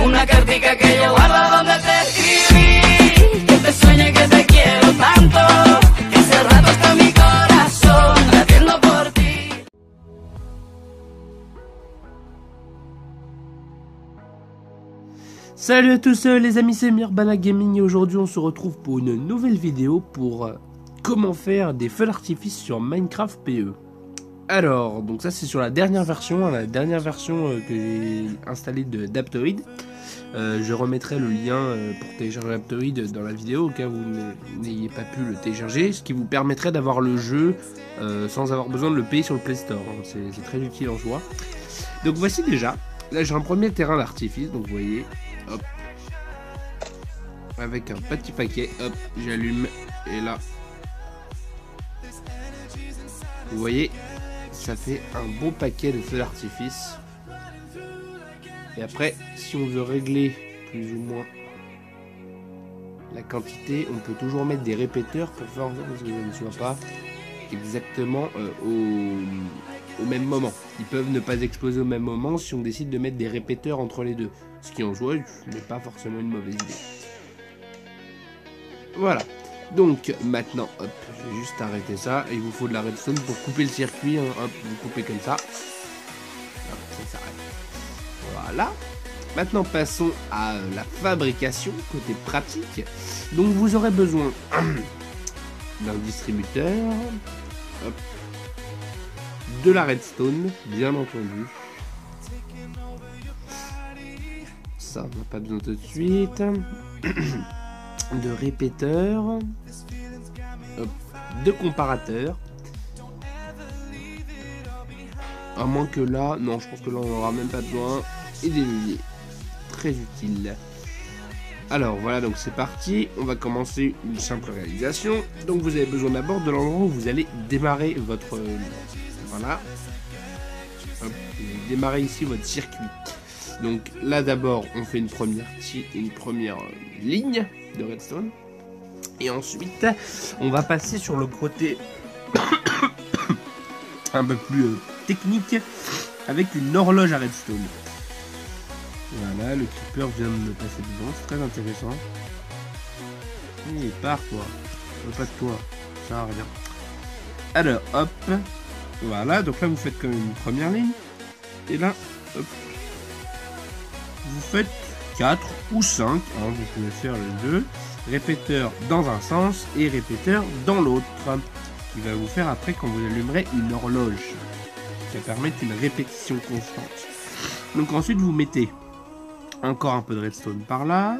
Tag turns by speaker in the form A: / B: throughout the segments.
A: una cartica que yo guardo donde te escribí, que te sueñe que te quiero tanto, que hace rato está mi corazón latiendo por ti.
B: Salut à tous les amis, c'est Mirbana Gaming et aujourd'hui on se retrouve pour une nouvelle vidéo pour comment faire des feux d'artifice sur Minecraft PE. Alors, donc ça c'est sur la dernière version, que j'ai installée d'Aptoide. Je remettrai le lien pour télécharger Aptoide dans la vidéo au cas où vous n'ayez pas pu le télécharger, ce qui vous permettrait d'avoir le jeu sans avoir besoin de le payer sur le Play Store. C'est très utile en soi. Donc voici déjà, là j'ai un premier terrain d'artifice, donc vous voyez, hop, avec un petit paquet, hop, j'allume, et là, vous voyez, ça fait un beau paquet de feux d'artifice. Et après, si on veut régler plus ou moins la quantité, on peut toujours mettre des répéteurs pour faire en sorte que ça ne soit pas exactement au même moment. Ils peuvent ne pas exploser au même moment si on décide de mettre des répéteurs entre les deux. Ce qui en soi n'est pas forcément une mauvaise idée. Voilà. Donc maintenant, hop, je vais juste arrêter ça. Il vous faut de la redstone pour couper le circuit. Hein. Hop, vous coupez comme ça. Hop, ça s'arrête. Voilà. Maintenant passons à la fabrication, côté pratique. Donc vous aurez besoin d'un distributeur. Hop. De la redstone, bien entendu. Ça, on n'a pas besoin tout de suite. De répéteurs. Hop. De comparateurs. À moins que là, non, je pense que là on n'aura même pas besoin. Et des leviers. Très utile. Alors voilà, donc c'est parti. On va commencer une simple réalisation. Donc vous avez besoin d'abord de l'endroit où vous allez démarrer votre... voilà. Hop, vous démarrez ici votre circuit. Donc là d'abord on fait une première ligne de redstone. Et ensuite on va passer sur le côté un peu plus technique avec une horloge à redstone. Voilà, le creeper vient de me passer devant, c'est très intéressant. Et part toi, pas de toi, ça sert à rien. Alors hop, voilà, donc là vous faites quand même une première ligne. Et là, hop, vous faites 4 ou 5, hein, vous pouvez faire les deux. Répéteur dans un sens et répéteur dans l'autre. Qui va vous faire après quand vous allumerez une horloge. Ça va permettre une répétition constante. Donc ensuite vous mettez encore un peu de redstone par là.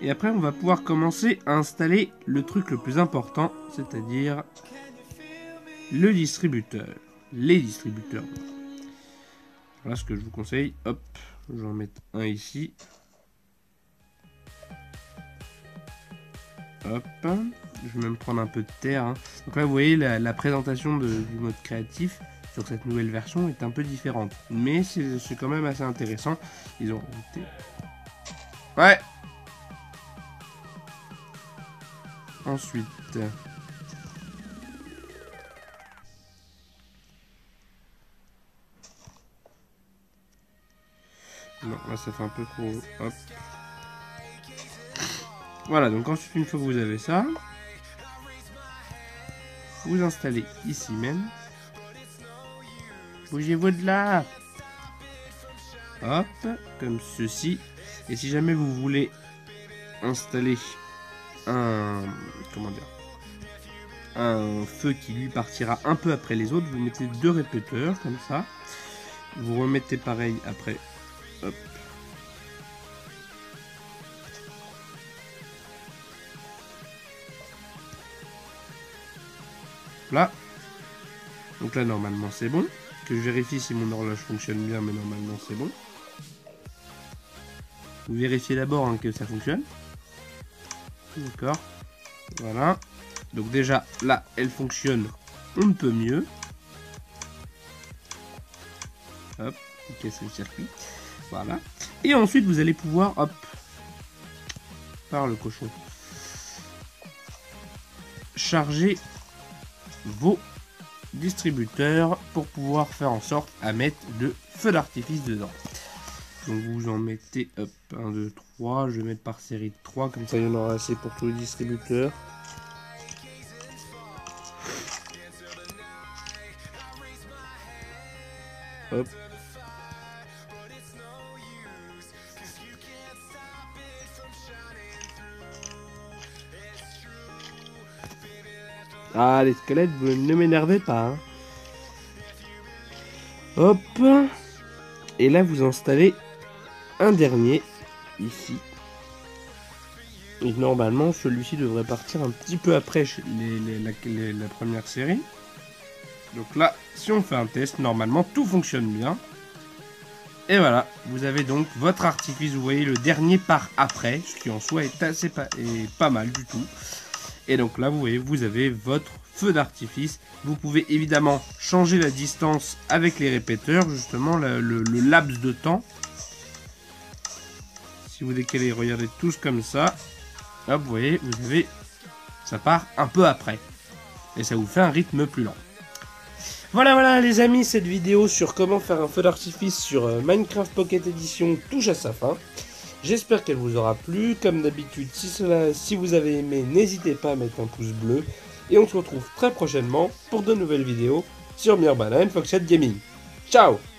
B: Et après on va pouvoir commencer à installer le truc le plus important, c'est-à-dire le distributeur. Les distributeurs. Voilà ce que je vous conseille. Hop, je vais en mettre un ici. Hop, je vais même prendre un peu de terre. Hein. Donc là vous voyez la présentation du mode créatif sur cette nouvelle version est un peu différente. Mais c'est quand même assez intéressant. Ils ont rajouté... Ouais. Ensuite... non, là ça fait un peu trop... Hop. Voilà, donc ensuite une fois que vous avez ça, vous installez ici même. Bougez-vous de là. Hop, comme ceci. Et si jamais vous voulez installer un... comment dire, un feu qui lui partira un peu après les autres, vous mettez 2 répéteurs comme ça. Vous remettez pareil après. Hop. Là. Donc là normalement c'est bon. Que je vérifie si mon horloge fonctionne bien, mais normalement c'est bon. Vous vérifiez d'abord hein, que ça fonctionne. D'accord. Voilà. Donc déjà là elle fonctionne un peu mieux. Hop, ok c'est le circuit. Voilà. Et ensuite vous allez pouvoir, hop, par le cochon, charger vos distributeurs pour pouvoir faire en sorte à mettre de feu d'artifice dedans. Donc vous en mettez, hop, 1, 2, 3. Je vais mettre par série de 3, comme ça il y en aura assez pour tous les distributeurs. Hop. Ah, les squelettes, vous ne m'énervez pas. Hein. Hop. Et là, vous installez un dernier, ici. Et normalement, celui-ci devrait partir un petit peu après la première série. Donc là, si on fait un test, normalement, tout fonctionne bien. Et voilà, vous avez donc votre artifice, vous voyez, le dernier part après, ce qui en soi est assez pas mal du tout. Et donc là, vous voyez, vous avez votre feu d'artifice. Vous pouvez évidemment changer la distance avec les répéteurs, justement, le laps de temps. Si vous décalez, regardez tous comme ça. Hop, vous voyez, vous avez, ça part un peu après. Et ça vous fait un rythme plus lent. Voilà les amis, cette vidéo sur comment faire un feu d'artifice sur Minecraft Pocket Edition touche à sa fin. J'espère qu'elle vous aura plu. Comme d'habitude, si vous avez aimé, n'hésitez pas à mettre un pouce bleu. Et on se retrouve très prochainement pour de nouvelles vidéos sur Mirbanane Foxhead Gaming. Ciao!